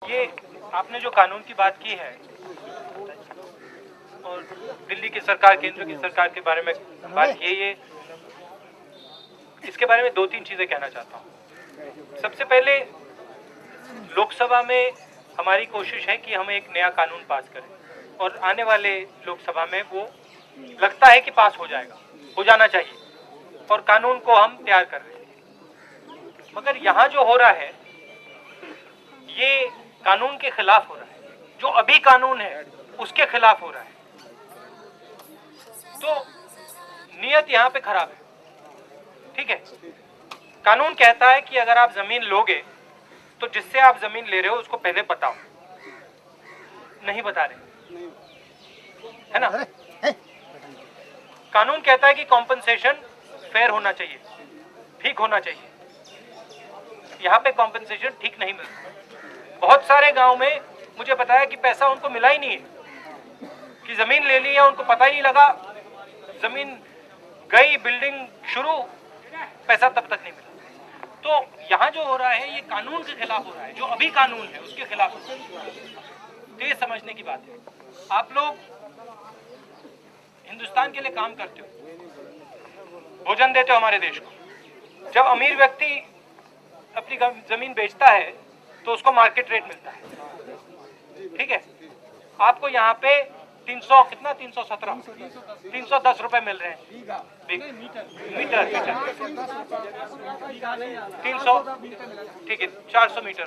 ये आपने जो कानून की बात की है और दिल्ली की सरकार, केंद्र की सरकार के बारे में बात की है, ये इसके बारे में दो तीन चीजें कहना चाहता हूँ। सबसे पहले, लोकसभा में हमारी कोशिश है कि हम एक नया कानून पास करें और आने वाले लोकसभा में वो लगता है कि पास हो जाएगा, हो जाना चाहिए, और कानून को हम तैयार कर रहे हैं। मगर यहाँ जो हो रहा है ये कानून के खिलाफ हो रहा है, जो अभी कानून है उसके खिलाफ हो रहा है। तो नियत यहाँ पे खराब है, ठीक है। कानून कहता है कि अगर आप जमीन लोगे तो जिससे आप जमीन ले रहे हो उसको पहले बताओ, नहीं बता रहे, है ना। कानून कहता है कि कॉम्पनसेशन फेयर होना चाहिए, ठीक होना चाहिए। यहाँ पे कॉम्पनसेशन ठीक नहीं मिलता। बहुत सारे गांव में मुझे बताया कि पैसा उनको मिला ही नहीं है, कि जमीन ले ली है, उनको पता ही नहीं लगा, जमीन गई, बिल्डिंग शुरू, पैसा तब तक नहीं मिला। तो यहाँ जो हो रहा है ये कानून के खिलाफ हो रहा है, जो अभी कानून है उसके खिलाफ हो रहा है। तो ये समझने की बात है। आप लोग हिंदुस्तान के लिए काम करते हो, भोजन देते हो हमारे देश को। जब अमीर व्यक्ति अपनी जमीन बेचता है तो उसको मार्केट रेट मिलता है, ठीक है। आपको यहाँ पे 300 कितना 317 310 रुपए मिल रहे हैं मीटर 300, ठीक है, 400 मीटर।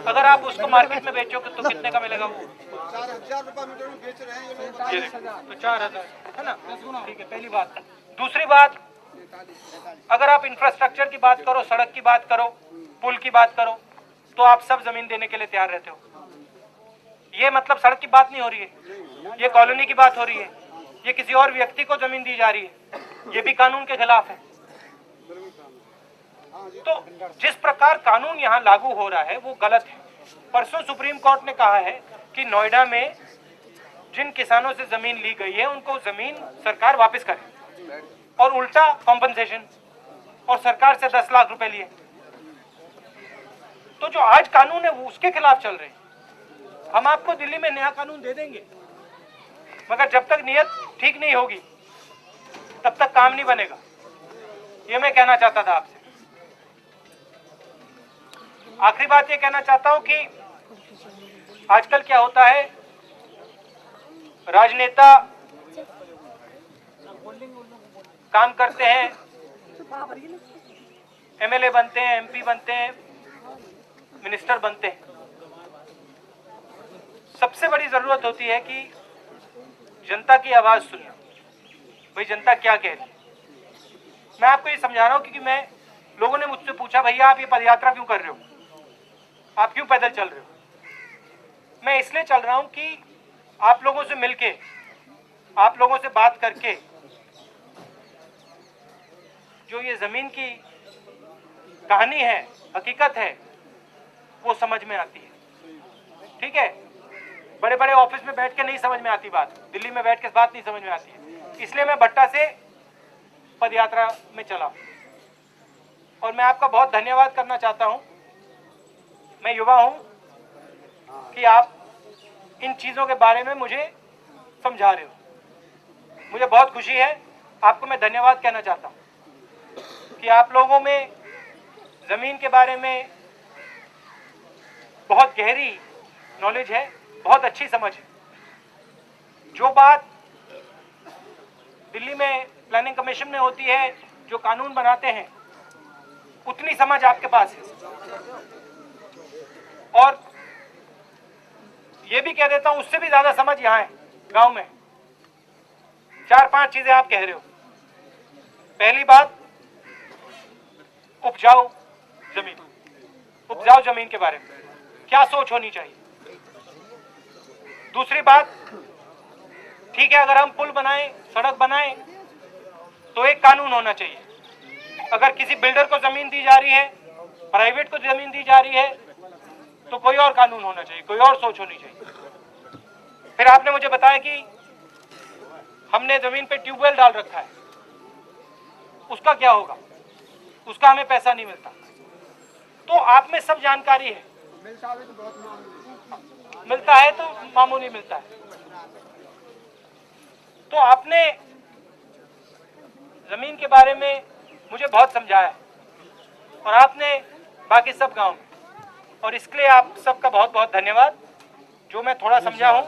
अगर आप उसको मार्केट में बेचोगे तो कितने का मिलेगा वो? 4000 रुपए मीटर में बेच रहे हैं ये लोग। तो 4000, है ना, ठीक है। पहली बात। दूसरी बात, अगर आप इंफ्रास्ट्रक्चर की बात करो, सड़क की बात करो, पुल की बात करो, तो आप सब जमीन देने के लिए तैयार रहते हो। ये मतलब सड़क की बात नहीं हो रही है, ये कॉलोनी की बात हो रही है, ये किसी और व्यक्ति को जमीन दी जा रही है, ये भी कानून के खिलाफ है। तो जिस प्रकार कानून यहाँ लागू हो रहा है वो गलत है। परसों सुप्रीम कोर्ट ने कहा है कि नोएडा में जिन किसानों से जमीन ली गई है उनको जमीन सरकार वापस करे, और उल्टा कॉम्पनसेशन, और सरकार से 10 लाख रुपए लिए। तो जो आज कानून है वो उसके खिलाफ चल रहे हैं। हम आपको दिल्ली में नया कानून दे देंगे, मगर जब तक नियत ठीक नहीं होगी तब तक काम नहीं बनेगा। ये मैं कहना चाहता था आपसे। आखिरी बात ये कहना चाहता हूं कि आजकल क्या होता है, राजनेता काम करते हैं, एमएलए बनते हैं, एमपी बनते हैं, मिनिस्टर बनते हैं। सबसे बड़ी जरूरत होती है कि जनता की आवाज सुनिए, भाई जनता क्या कह रही है। मैं आपको ये समझा रहा हूं क्योंकि लोगों ने मुझसे पूछा, भैया आप ये पदयात्रा क्यों कर रहे हो, आप क्यों पैदल चल रहे हो। मैं इसलिए चल रहा हूं कि आप लोगों से मिलके, आप लोगों से बात करके जो ये जमीन की कहानी है, हकीकत है, वो समझ में आती है, ठीक है। बड़े बड़े ऑफिस में बैठ के नहीं समझ में आती बात, दिल्ली में बैठ के बात नहीं समझ में आती है। इसलिए मैं भट्टा से पदयात्रा में चला, और मैं आपका बहुत धन्यवाद करना चाहता हूं। मैं युवा हूं कि आप इन चीजों के बारे में मुझे समझा रहे हो, मुझे बहुत खुशी है। आपको मैं धन्यवाद कहना चाहता हूं कि आप लोगों में जमीन के बारे में बहुत गहरी नॉलेज है, बहुत अच्छी समझ है। जो बात दिल्ली में प्लानिंग कमीशन में होती है, जो कानून बनाते हैं, उतनी समझ आपके पास है। और ये भी कह देता हूं, उससे भी ज्यादा समझ यहाँ है गांव में। 4-5 चीजें आप कह रहे हो। पहली बात, उपजाऊ जमीन, उपजाऊ जमीन के बारे में क्या सोच होनी चाहिए। दूसरी बात, ठीक है, अगर हम पुल बनाएं, सड़क बनाएं, तो एक कानून होना चाहिए। अगर किसी बिल्डर को जमीन दी जा रही है, प्राइवेट को जमीन दी जा रही है, तो कोई और कानून होना चाहिए, कोई और सोच होनी चाहिए। फिर आपने मुझे बताया कि हमने जमीन पे ट्यूबवेल डाल रखा है, उसका क्या होगा, उसका हमें पैसा नहीं मिलता। तो आप में सब जानकारी है, मिलता है तो मामूली मिलता है। तो आपने जमीन के बारे में मुझे बहुत समझाया और आपने बाकी सब गांव में, और इसके लिए आप सबका बहुत बहुत धन्यवाद। जो मैं थोड़ा समझा हूं,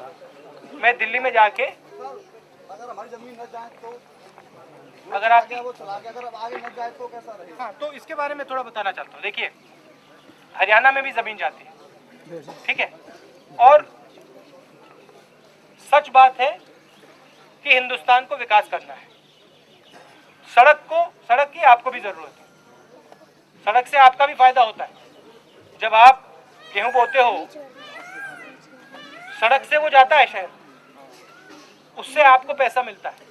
मैं दिल्ली में जाके अगर हमारी जमीन न जाए तो अगर आप वो चला गया, अगर अब आगे न जाए तो कैसा रहेगा? हाँ, तो इसके बारे में थोड़ा बताना चाहता हूँ। देखिए, हरियाणा में भी जमीन जाती है, ठीक है, और सच बात है कि हिंदुस्तान को विकास करना है। सड़क की आपको भी जरूरत है, सड़क से आपका भी फायदा होता है। जब आप गेहूं बोते हो, सड़क से वो जाता है शहर, उससे आपको पैसा मिलता है।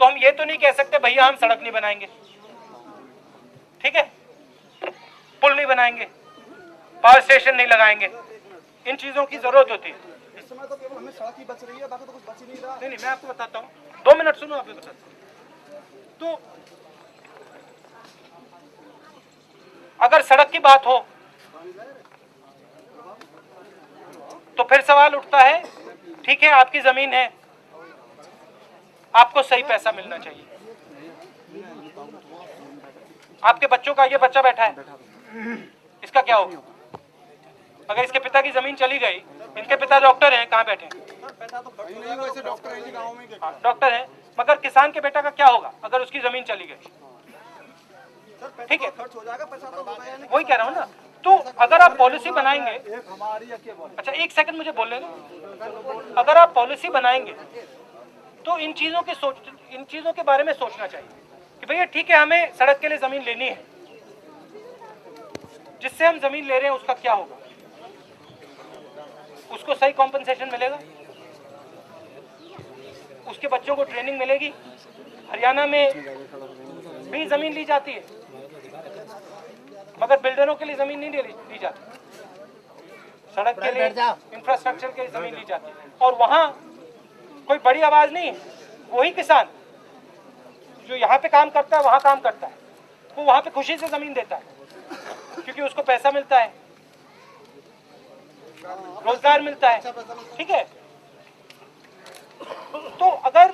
तो हम ये तो नहीं कह सकते भैया हम सड़क नहीं बनाएंगे, ठीक है, पुल नहीं बनाएंगे, पावर स्टेशन नहीं लगाएंगे। इन चीजों की जरूरत होती है। इस समय तो केवल हमें सड़क ही बच रही है, बाकी तो कुछ बच ही नहीं रहा। नहीं, मैं आपको बताता हूँ, 2 मिनट सुनो, आपको बताता हूँ। तो अगर सड़क की बात हो तो फिर सवाल उठता है, ठीक है आपकी जमीन है, आपको सही पैसा मिलना चाहिए। आपके बच्चों का, ये बच्चा बैठा है, इसका क्या होगा? अगर इसके पिता की जमीन चली गई, इनके पिता डॉक्टर हैं, कहाँ बैठे हैं? पैसा तो खर्च नहीं, वैसे डॉक्टर है गाँव में। हाँ, डॉक्टर हैं, मगर किसान के बेटा का क्या होगा अगर उसकी जमीन चली गई? ठीक है, खर्च हो जाएगा, पैसा तो होगा या नहीं? वही कह रहा हूँ ना। तो अगर आप पॉलिसी बनाएंगे, एक हमारी अच्छा 1 सेकंड मुझे बोलने दो। अगर आप पॉलिसी बनाएंगे तो इन चीजों के बारे में सोचना चाहिए कि भैया ठीक है हमें सड़क के लिए जमीन लेनी है, जिससे हम जमीन ले रहे हैं उसका क्या होगा? उसको सही कॉम्पनसेशन मिलेगा, उसके बच्चों को ट्रेनिंग मिलेगी। हरियाणा में भी जमीन ली जाती है, मगर बिल्डरों के लिए जमीन नहीं ली जाती, सड़क के लिए, इंफ्रास्ट्रक्चर के लिए जमीन ली जाती है। और वहां कोई बड़ी आवाज नहीं है, वही किसान जो यहाँ पे काम करता है वहां काम करता है, वो वहां पे खुशी से जमीन देता है, क्योंकि उसको पैसा मिलता है, रोजगार मिलता है, ठीक है। तो अगर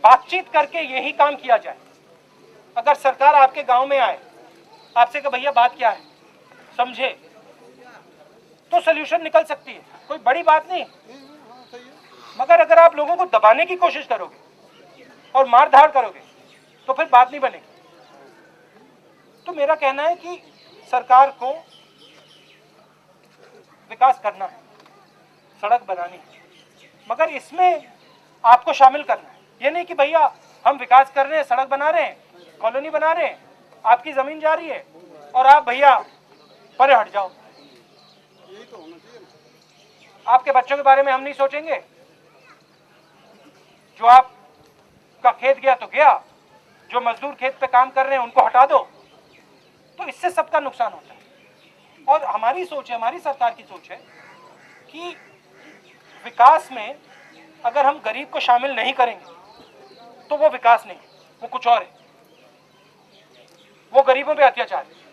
बातचीत करके यही काम किया जाए, अगर सरकार आपके गांव में आए, आपसे कि भैया बात क्या है, समझे, तो सलूशन निकल सकती है, कोई बड़ी बात नहीं। मगर अगर आप लोगों को दबाने की कोशिश करोगे और मार धाड़ करोगे तो फिर बात नहीं बनेगी। तो मेरा कहना है कि सरकार को विकास करना है, सड़क बनानी है, मगर इसमें आपको शामिल करना है। ये नहीं कि भैया हम विकास कर रहे हैं, सड़क बना रहे हैं, कॉलोनी बना रहे हैं, आपकी जमीन जा रही है और आप भैया परे हट जाओ। यही तो होना चाहिए ना। आपके बच्चों के बारे में हम नहीं सोचेंगे? जो आपका खेत गया तो गया, जो मजदूर खेत पे काम कर रहे हैं उनको हटा दो, तो इससे सबका नुकसान होता है। और हमारी सोच है, हमारी सरकार की सोच है कि विकास में अगर हम गरीब को शामिल नहीं करेंगे तो वो विकास नहीं, वो कुछ और है, वो गरीबों पे अत्याचार है।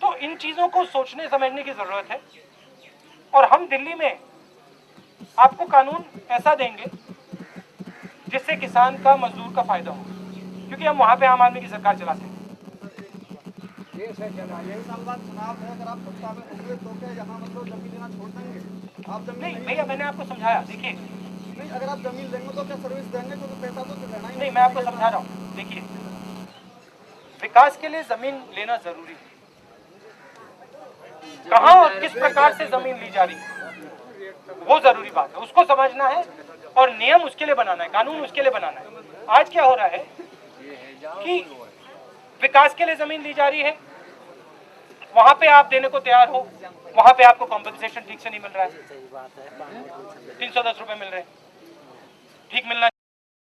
तो इन चीजों को सोचने समझने की जरूरत है। और हम दिल्ली में आपको कानून ऐसा देंगे जिससे किसान का, मजदूर का फायदा हो, क्योंकि हम वहां पे आम आदमी की सरकार चलाते हैं। यही साल बाद चुनाव है, अगर आप सत्ता में होंगे तो क्या यहाँ मतलब जमीन लेना छोड़ देंगे? आप जमीन नहीं भैया, मैंने आपको समझाया। देखिए, नहीं, अगर आप जमीन लेंगे तो क्या सर्विस देंगे? क्योंकि पैसा तो लेना ही नहीं, मैं आपको समझा रहा हूँ। देखिए, विकास के लिए जमीन लेना जरूरी है। कहाँ और किस प्रकार से जमीन ली जा रही है वो जरूरी बात है, उसको समझना है और नियम उसके लिए बनाना है, कानून उसके लिए बनाना है। आज क्या हो रहा है कि विकास के लिए जमीन ली जा रही है, वहां पे आप देने को तैयार हो, वहां पे आपको कॉम्पनसेशन ठीक से नहीं मिल रहा है, 310 रुपए मिल रहे हैं, ठीक मिलना